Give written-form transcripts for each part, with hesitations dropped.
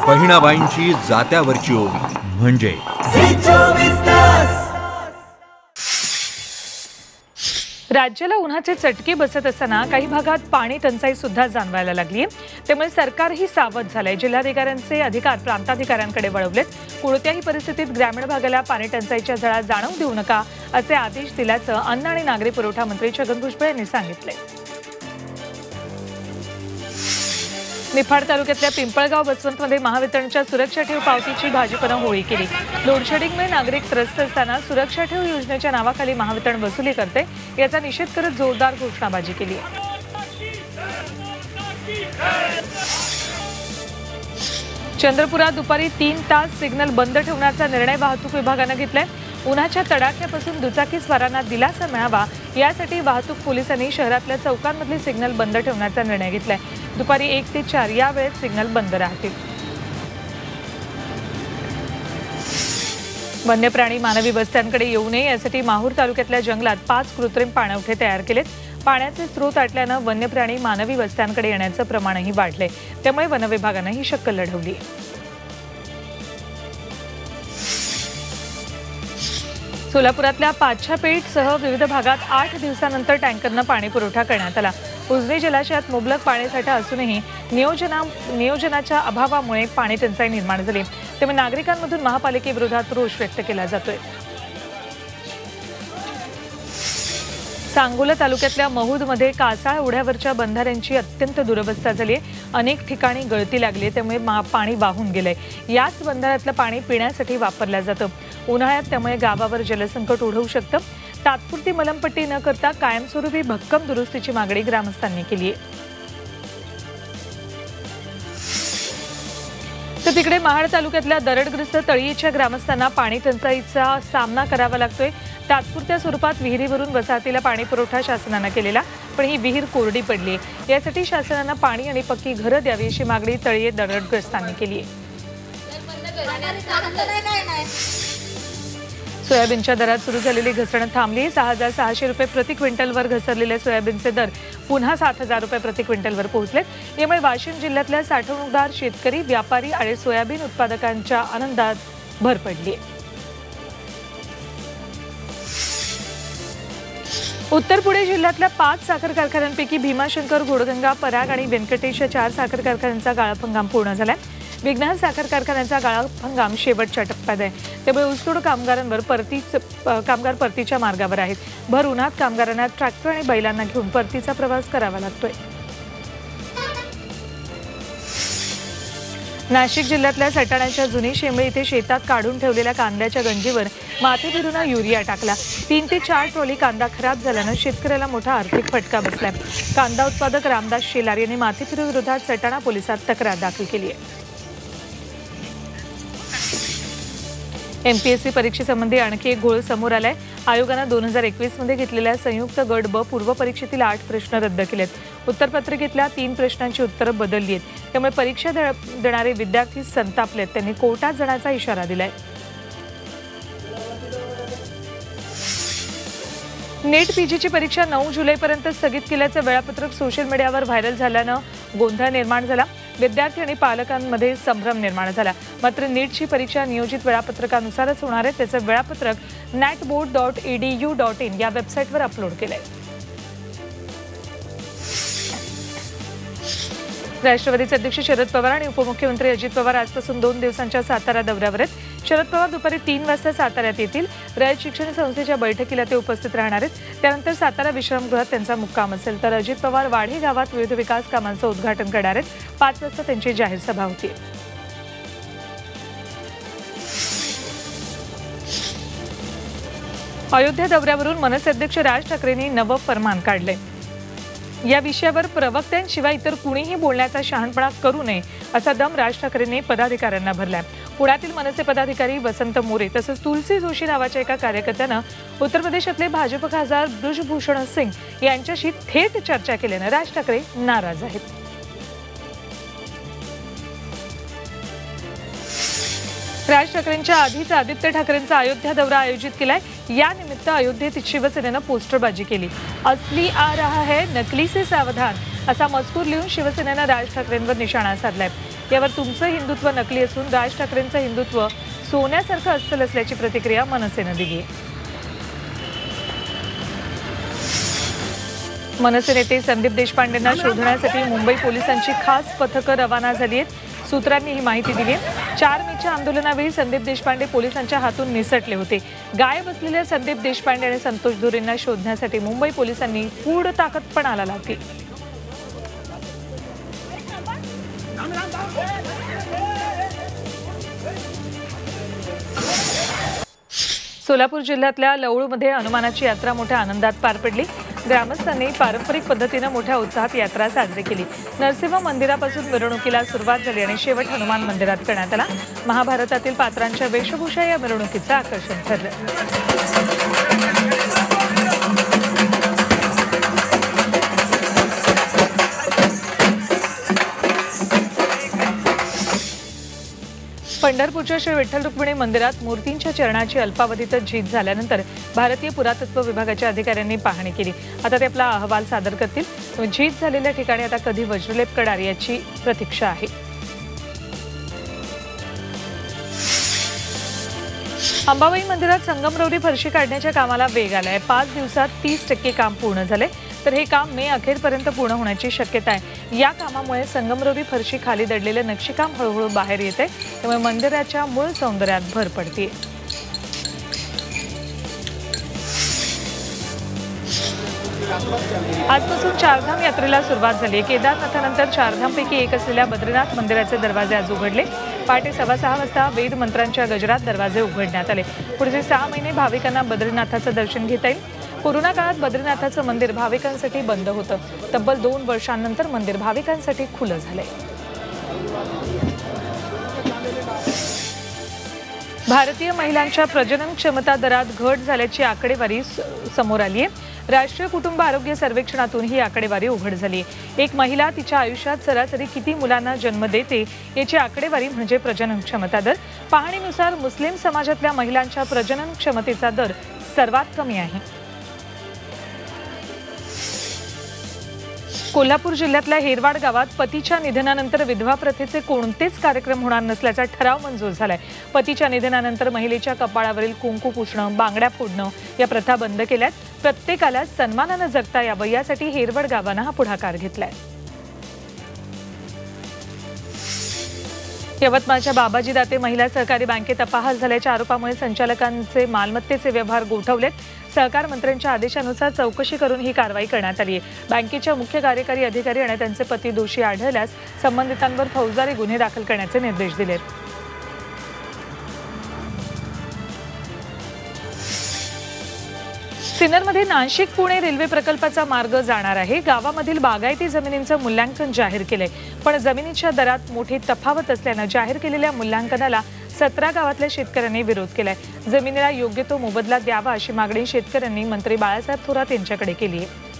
बहिणाबाईंची जात्यावरची ओवी म्हणजे राज्याला उन्हाचे चटके बसत असताना काही भागात पाणी टंचाई सुद्धा जाणवायला लागली आहे। त्यामुळे सरकारही सावध झालंय। जिल्हाधिकाऱ्यांचे अधिकार प्रांताधिकाऱ्यांकडे वळवलेत। कोणत्याही परिस्थितीत ग्रामीण भागाला पाणी टंचाईच्या झळा जाणवू देऊ नका असे आदेश दिल्याचं अन्न आणि नागरी पुरवठा मंत्री छगन भुजबळ यांनी सांगितले। निफाड तालुक्यातल्या पिंपळगाव बसवंतमध्ये महावितरणच्या सुरक्षा ठेव पावतीची भाजपनं होळी केली। लोडशेडिंगमुळे नागरिक त्रस्त असताना सुरक्षा ठेव योजनेच्या नावाखाली महावितरण वसुली करते, याचा निषेध करत जोरदार घोषणाबाजी केली। चंद्रपुरात दुपारी 3 तास सिग्नल बंद ठेवण्याचा निर्णय वाहतूक विभागानं घेतलाय। उन्हाच्या तडाख्यापासून दुचाकीस्वारांना दिलासा मिळावा यासाठी वाहतूक पोलिसांनी शहरातल्या चौकांमधले सिग्नल बंद ठेवण्याचा निर्णय घेतलाय। दुपारी 1 ते 4 या वेळेत सिग्नल बंद राहतील। वन्य प्राणी मानवी वस्त्यांकडे येऊ नये यासाठी माहूर तालुक्यातल्या जंगलात 5 कृत्रिम पाणवठे तयार केलेत। पाण्याचे स्रोत आटल्यानं वन्य प्राणी मानवी वस्त्यांकडे येण्याचं प्रमाणही वाढलंय, त्यामुळे वन विभागानं ही शक्कल लढवली। सोलापुरातल्या पाच्छापेठसह विविध भागात 8 दिवसांनंतर टँकरनं पाणी पुरवठा करण्यात आला। उजनी जलाशयात मुबलक पाणीसाठा असूनही नियोजनाच्या अभावामुळे पाणी टंचाई निर्माण झाली, त्यामुळे नागरिकांमधून महापालिकेविरोधात रोष व्यक्त केला जातोय। सांगोला तालुक्यातल्या महूदमध्ये कासाळ ओढ्यावरच्या बंधाऱ्यांची अत्यंत दुरवस्था झाली आहे। अनेक ठिकाणी गळती लागली, त्यामुळे पाणी वाहून गेलंय। याच बंधाऱ्यातलं पाणी पिण्यासाठी वापरलं जातं। उन्हाळ्यात त्यामुळे गावावर जलसंकट ओढवू शकतं। तात्पुरती मलमपट्टी न करता कायमस्वरूपी भक्कम दुरुस्तीची मागणी ग्रामस्थांनी केली आहे। तर तिकडे महाड तालुक्यातल्या दरडग्रस्त तळीच्या ग्रामस्थांना पाणी टंचाईचा सामना करावा लागतोय। तात्पुरत्या स्वरूपात विहिरीवरून वसाहतीला पाणी पुरवठा शासनानं केलेला, पण ही विहीर कोरडी पडली आहे। यासाठी शासनानं पाणी आणि पक्की घरं द्यावी अशी मागणी तळी दरडग्रस्तांनी केली आहे। सोयाबीनच्या दरात सुरू झालेली घसरण थांबली। 6,600 रुपये प्रति क्विंटलवर घसरलेले सोयाबीनचे दर पुन्हा 7,000 रुपये प्रति क्विंटलवर पोहोचलेत। यामुळे वाशिम जिल्ह्यातल्या साठवणूकदार शेतकरी, व्यापारी आणि सोयाबीन उत्पादकांच्या आनंदात भर पडली आहे। उत्तर पुणे जिल्ह्यातल्या 5 साखर कारखान्यांपैकी भीमाशंकर, घोडगंगा, पराग आणि व्यंकटेश या 4 साखर कारखान्यांचा गाळप हंगाम पूर्ण झालाय। विघ्नर साखर कारखान्याचा गाळप हंगाम शेवटच्या टप्प्यात आहे, त्यामुळे ऊसतोड कामगार परतीच्या मार्गावर आहेत। भर उन्हात कामगारांना ट्रॅक्टर आणि बैलांना घेऊन परतीचा प्रवास करावा लागतोय। नाशिक जिल्ह्यातल्या सटाण्याच्या जुनी शेंबळी इथे शेतात काढून ठेवलेल्या कांद्याच्या गंजीवर माती फिरून युरिया टाकला। 3 ते 4 ट्रॉली कांदा खराब झाल्यानं शेतकऱ्याला मोठा आर्थिक फटका बसलाय। कांदा उत्पादक रामदास शेलार यांनी माती फिरू विरोधात सटाणा पोलिसात तक्रार दाखल केली आहे। MPSC परीक्षेसंबंधी आणखी एक घोळ समोर आलाय। आयोगानं 2021 मध्ये घेतलेल्या संयुक्त गट ब पूर्व परीक्षेतील 8 प्रश्न रद्द केलेत। उत्तरपत्रिकेतल्या 3 प्रश्नांची उत्तरं बदलली आहेत, त्यामुळे परीक्षा देणारे विद्यार्थी संतापलेत। त्यांनी कोर्टात जाण्याचा इशारा दिलाय। नेट पीजीची परीक्षा 9 जुलैपर्यंत स्थगित केल्याचं वेळापत्रक सोशल मीडियावर व्हायरल झाल्यानं गोंधळ निर्माण झाला। विद्यार्थी आणि पालकांमध्ये संभ्रम निर्माण झाला। मात्र नीटची परीक्षा नियोजित वेळापत्रकानुसारच होणार आहे। त्याचं वेळापत्रक natboard.edu.in या वेबसाईटवर अपलोड केलंय। राष्ट्रवादीचे अध्यक्ष शरद पवार आणि उपमुख्यमंत्री अजित पवार आजपासून 2 दिवसांच्या सातारा दौऱ्यावर आहेत। शरद पवार दुपारी 3 वाजता साताऱ्यात येतील। रयत शिक्षण संस्थेच्या बैठकीला ते उपस्थित राहणार आहेत। त्यानंतर सातारा विश्रामगृहात त्यांचा मुक्काम असेल, तर अजित पवार वाढी गावात विविध विकास कामांचं उद्घाटन करणार आहेत। 5 वाजता त्यांची जाहीर सभा होती। अयोध्या दौऱ्यावरून मनसे अध्यक्ष राज ठाकरेंनी नवं फरमान काढले। या विषयावर प्रवक्त्यांशिवाय इतर कुणीही बोलण्याचा शहाणपणा करू नये असा दम राज ठाकरेंनी पदाधिकाऱ्यांना भरलाय। पुण्यातील मनसे पदाधिकारी वसंत मोरे तसंच तुलसी जोशी नावाच्या एका कार्यकर्त्यानं उत्तर प्रदेशातले भाजप खासदार ब्रजभूषण सिंग यांच्याशी थेट चर्चा केल्यानं राज ठाकरे नाराज आहेत। राज ठाकरेंच्या आधीच आदित्य ठाकरेंचा अयोध्या दौरा आयोजित केलाय। या निमित्त अयोध्येत शिवसेनेनं पोस्टरबाजी केली। असली आ रहा है, नकली से सावधान असा मजकूर लिहून शिवसेनेनं राज ठाकरेंवर निशाणा साधलाय। यावर तुमचं हिंदुत्व नकली असून राज ठाकरेंचं हिंदुत्व सोन्यासारखं अस्सल असल्याची प्रतिक्रिया मनसेनं दिली आहे। मनसे नेते संदीप देशपांडेंना शोधण्यासाठी मुंबई पोलिसांची खास पथकं रवाना झाली आहेत। सूत्रांनी ही माहिती दिली आहे। 4 मेच्या आंदोलनावेळी संदीप देशपांडे पोलिसांच्या हातून निसटले होते। गायब असलेल्या संदीप देशपांडे आणि संतोष धुरेंना शोधण्यासाठी मुंबई पोलिसांनी पूर्ण ताकद पणाला लावली। सोलापूर जिल्ह्यातल्या लवळूमध्ये हनुमानाची यात्रा मोठ्या आनंदात पार पडली। ग्रामस्थांनी पारंपरिक पद्धतीने मोठ्या उत्साहात यात्रा साजरी केली। नरसिंह मंदिरापासून मिरवणुकीला सुरुवात झाली आणि शेवट हनुमान मंदिरात करण्यात आला। महाभारतातील पात्रांच्या वेशभूषा या मिरवणुकीचं आकर्षण ठरलं। पंढरपूरच्या श्री विठ्ठल रुक्मिणी मंदिरात मूर्तींच्या चरणाची अल्पावधीतच झीज झाल्यानंतर भारतीय पुरातत्व विभागाच्या अधिकाऱ्यांनी पाहणी केली। आता ते आपला अहवाल सादर करतील। झीज झालेल्या ठिकाणी आता कधी वज्रलेप करणार याची प्रतीक्षा आहे। अंबाबाई मंदिरात संगमरवरी फरशी काढण्याच्या कामाला वेग आलाय। 5 दिवसात 30% काम पूर्ण झाले, तर हे काम मे अखेरपर्यंत पूर्ण होण्याची शक्यता आहे। या कामामुळे संगमरवरी फरशी खाली दडलेले नक्षीकाम हळूहळू बाहेर येते, त्यामुळे मंदिराच्या मूळ सौंदर्यात भर पडते। आजपासून चारधाम यात्रेला सुरुवात झाली आहे। केदारनाथानंतर चारधामपैकी एक असलेल्या बद्रीनाथ मंदिराचे दरवाजे आज उघडले। पहाटे 6:15 वाजता वेद मंत्रांच्या गजरात दरवाजे उघडण्यात आले। पुढचे 6 महिने भाविकांना बद्रीनाथाचं दर्शन घेता येईल। कोरोना काळात बद्रीनाथाचं मंदिर भाविकांसाठी बंद होतं। तब्बल 2 वर्षांनंतर मंदिर भाविकांसाठी खुलं झालंय। भारतीय महिलांच्या प्रजनन क्षमता दरात घट झाल्याची आकडेवारी समोर आली आहे। राष्ट्रीय कुटुंब आरोग्य सर्वेक्षणातून ही आकडेवारी उघड झाली आहे। एक महिला तिच्या आयुष्यात सरासरी किती मुलांना जन्म देते याची आकडेवारी म्हणजे प्रजनन क्षमता दर। पाहणीनुसार मुस्लिम समाजातल्या महिलांच्या प्रजनन क्षमतेचा दर सर्वात कमी आहे। कोल्हापूर जिल्ह्यातल्या हेरवाड गावात पतीच्या निधनानंतर विधवा प्रथेचे कोणतेच कार्यक्रम होणार नसल्याचा ठराव मंजूर झालाय। पतीच्या निधनानंतर महिलेच्या कपाळावरील कुंकू पुसणं, बांगड्या फोडणं या प्रथा बंद केल्यात। प्रत्येकाला सन्मानानं जगता यावं यासाठी हेरवाड गावानं हा पुढाकार घेतलाय। यवतमाळच्या बाबाजी दाते महिला सहकारी बँकेत अपहार झाल्याच्या आरोपामुळे संचालकांचे मालमत्तेचे व्यवहार गोठवलेत। सहकार मंत्र्यांच्या आदेशानुसार चौकशी करून ही कारवाई करण्यात आली आहे। बँकेच्या मुख्य कार्यकारी अधिकारी आणि त्यांचे पती दोषी आढळल्यास संबंधितांवर फौजदारी गुन्हे दाखल करण्याचे निर्देश दिलेत। सिन्नरमध्ये नाशिक पुणे रेल्वे प्रकल्पाचा मार्ग जाणार आहे। गावामधील बागायती जमिनींचं मूल्यांकन जाहीर केलंय, पण जमिनीच्या दरात मोठी तफावत असल्यानं जाहीर केलेल्या मूल्यांकनाला 17 गावातल्या शेतकऱ्यांनी विरोध केलाय। जमिनीला योग्य तो मोबदला द्यावा अशी मागणी शेतकऱ्यांनी मंत्री बाळासाहेब थोरात यांच्याकडे केली आहे।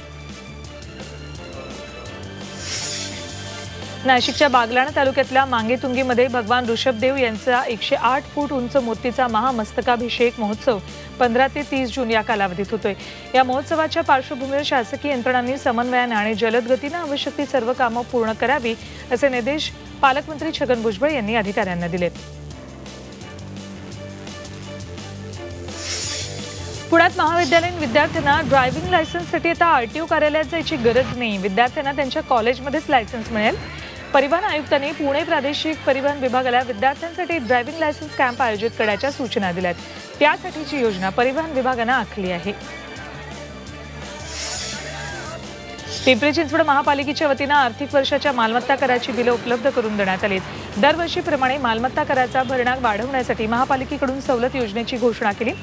नाशिकच्या बागलाण तालुक्यातल्या मांगेतुंगीमध्ये भगवान ऋषभदेव यांचा 108 फूट उंच मूर्तीचा महामस्तकाभिषेक महोत्सव 15 ते 30 जून या कालावधीत होतोय। या महोत्सवाच्या पार्श्वभूमीवर शासकीय यंत्रणांनी समन्वयाने आणि जलद गतीने आवश्यक ती सर्व कामं पूर्ण करावी असे निर्देश पालकमंत्री छगन भुजबळ यांनी अधिकाऱ्यांना दिलेत। पुण्यात महाविद्यालयीन विद्यार्थ्यांना ड्रायव्हिंग लायसन्ससाठी आता आरटीओ कार्यालयात जायची गरज नाही। विद्यार्थ्यांना त्यांच्या कॉलेजमध्येच लायसन्स मिळेल। परिवहन आयुक्तांनी पुणे प्रादेशिक परिवहन विभागाला विद्यार्थ्यांसाठी ड्रायव्हिंग लायसन्स कॅम्प आयोजित करण्याच्या सूचना दिल्यात। त्यासाठीची योजना परिवहन विभागानं आखली आहे। पिंपरी चिंचवड महापालिकेच्या वतीनं आर्थिक वर्षाच्या मालमत्ता कराची बिलं उपलब्ध करून देण्यात आली। दरवर्षीप्रमाणे मालमत्ता कराचा भरणा वाढवण्यासाठी महापालिकेकडून सवलत योजनेची घोषणा केली।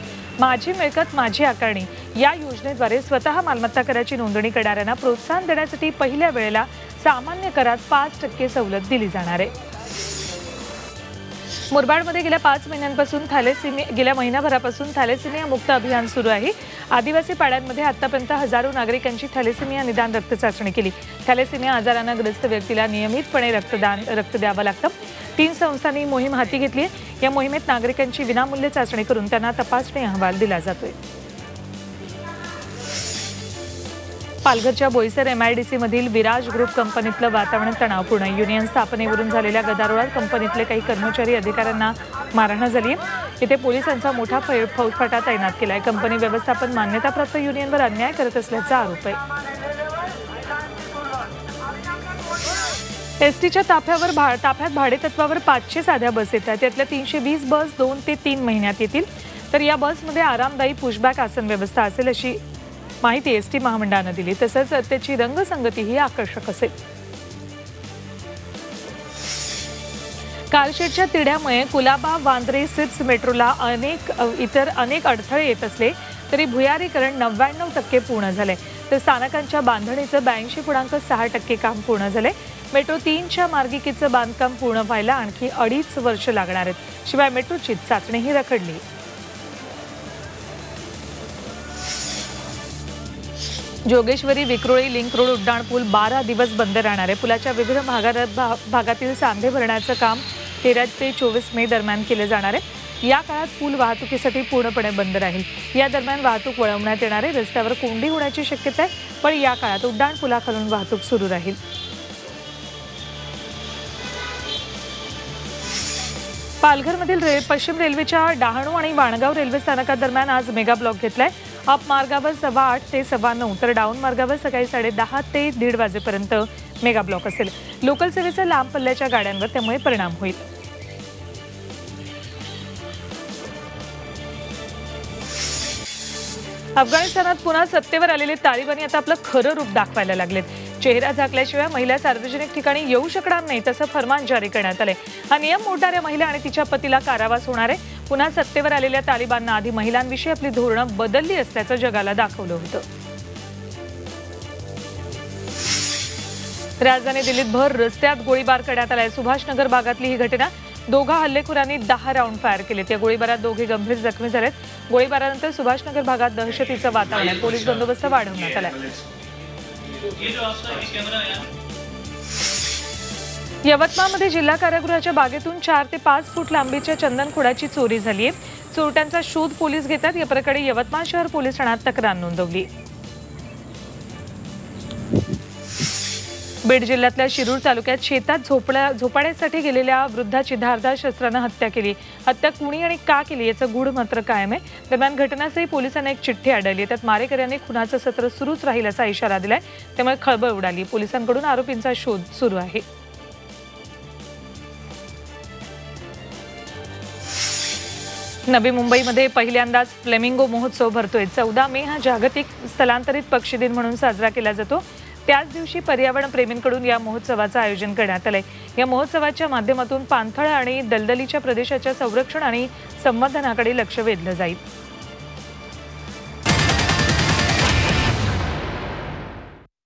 माझी मिळकत माझी आकारणी या योजनेद्वारे स्वतः मालमत्ता कराची नोंदणी करणाऱ्यांना प्रोत्साहन देण्यासाठी पहिल्या वेळेला सामान्य करात 5% सवलत दिली जाणार आहे। मुरबाडमध्ये गेल्या 5 महिन्यांपासून गेल्या महिनाभरापासून थॅलेसेमिया मुक्त अभियान सुरू आहे। आदिवासी पाड्यांमध्ये आतापर्यंत हजारो नागरिकांची थॅलेसेमिया निदान रक्त चाचणी केली। थॅलेसेमिया आजारानं ग्रस्त व्यक्तीला नियमितपणे रक्त द्यावं लागतं। 3 संस्थांनी मोहीम हाती घेतली आहे। या मोहिमेत नागरिकांची विनामूल्य चाचणी करून त्यांना तपासणी अहवाल दिला जातोय। पालघरच्या बोईसर MIDC मधील विराज ग्रुप कंपनीतलं वातावरण तणावपूर्ण. युनियन स्थापनेवरून झालेल्या गदारोळात कंपनीतले काही कर्मचारी अधिकाऱ्यांना मारहाण झाली आहे. इथे पोलिसांचा मोठा फौजफाटा तैनात केलाय. कंपनी व्यवस्थापन मान्यताप्राप्त युनियनवर अन्याय करत असल्याचा आरोप आहे. एसटीच्या ताफ्यात भाडेतत्वावर 500 साध्या बस येत आहेत. त्यातल्या 320 बस 2 ते 3 महिन्यात येतील. तर या बसमध्ये आरामदायी पुशबॅक आसन व्यवस्था असेल अशी माहिती एसटी महामंडळानं दिली. तसंच त्याची रंगसंगतीही आकर्षक असेल. कारशेडच्या तिढ्यामुळे कुलाबा, वांद्रे, सिप्स मेट्रोला इतर अनेक अडथळे येत असले तरी भुयारीकरण 99% पूर्ण झाले. तर स्थानकांच्या बांधणीचं 82.6% काम पूर्ण झाले. मेट्रो 3च्या मार्गिकेचं बांधकाम पूर्ण व्हायला आणखी 2.5 वर्ष लागणार आहेत. शिवाय मेट्रोची चाचणीही रखडली. जोगेश्वरी विक्रोळी लिंक रोड उड्डाणपूल 12 दिवस बंद राहणार आहे. पुलाच्या विविध भागातील सांधे भरण्याचं काम 13 ते 24 मे दरम्यान केलं जाणार आहे. या काळात पूल वाहतुकीसाठी पूर्णपणे बंद राहील. या दरम्यान वाहतूक वळवण्यात येणार आहे. रस्त्यावर कोंडी होण्याची शक्यता आहे, पण या काळात उड्डाणपुलाखालून वाहतूक सुरू राहील. पालघरमधील पश्चिम रेल्वेच्या डहाणू आणि वाणगाव रेल्वे स्थानकादरम्यान आज मेगा ब्लॉक घेतलाय. अप मार्गावर 8:15 ते 9:15 तर डाऊन मार्गावर सकाळी 10:30 ते 1:30 वाजेपर्यंत मेगा ब्लॉक असेल. लोकल सेवेचा लांब पल्ल्याच्या गाड्यांवर त्यामुळे परिणाम होईल. अफगाणिस्तानात पुन्हा सत्तेवर आलेले तालिबानी आता आपलं खरं रूप दाखवायला लागलेत. चेहरा झाकल्याशिवाय महिला सार्वजनिक ठिकाणी येऊ शकणार नाही तसं फरमान जारी करण्यात आलंय. हा नियम मोडणाऱ्या महिला आणि तिच्या पतीला कारावास होणार आहे. पुन्हा सत्तेवर आलेल्या तालिबाननं आधी महिलांविषयी आपली धोरणं बदलली असल्याचं जगाला दाखवलं होतं. राजधानी दिल्लीत भर रस्त्यात गोळीबार करण्यात आलाय. सुभाषनगर भागातली ही घटना. दोघा हल्लेखोरांनी 10 राऊंड फायर केले. या गोळीबारात दोघे गंभीर जखमी झालेत. गोळीबारानंतर सुभाषनगर भागात दहशतीचं वातावरण आहे. पोलीस बंदोबस्त वाढवण्यात आलाय. यवतमाळमध्ये जिल्हा कारागृहाच्या बागेतून 4 ते 5 फूट लांबीच्या चंदनखोडाची चोरी झाली आहे. चोरट्यांचा शोध पोलीस घेतात. या प्रकरणी यवतमाळ शहर पोलीस ठाण्यात तक्रार नोंदवली. बीड जिल्ह्यातल्या शिरूर तालुक्यात शेतात झोपाड्यासाठी गेलेल्या वृद्धाची धारदार शस्त्रानं हत्या केली. हत्या कुणी आणि का केली याचं गूढ मात्र कायम आहे. दरम्यान घटनास्थळी पोलिसांना एक चिठ्ठी आढळली. त्यात मारेकऱ्यांनी खुनाचं सत्र सुरूच राहील असा इशारा दिलाय. त्यामुळे खळबळ उडाली. पोलिसांकडून आरोपींचा शोध सुरू आहे. नवी मुंबईमध्ये पहिल्यांदाच फ्लेमिंगो महोत्सव भरतोय. 14 मे हा जागतिक स्थलांतरित पक्षी दिन म्हणून साजरा केला जातो. त्याच दिवशी पर्यावरण प्रेमींकडून या महोत्सवाचं आयोजन करण्यात आलंय. या महोत्सवाच्या माध्यमातून पाणथळ आणि दलदलीच्या प्रदेशाच्या संरक्षण आणि संवर्धनाकडे लक्ष वेधलं जाईल.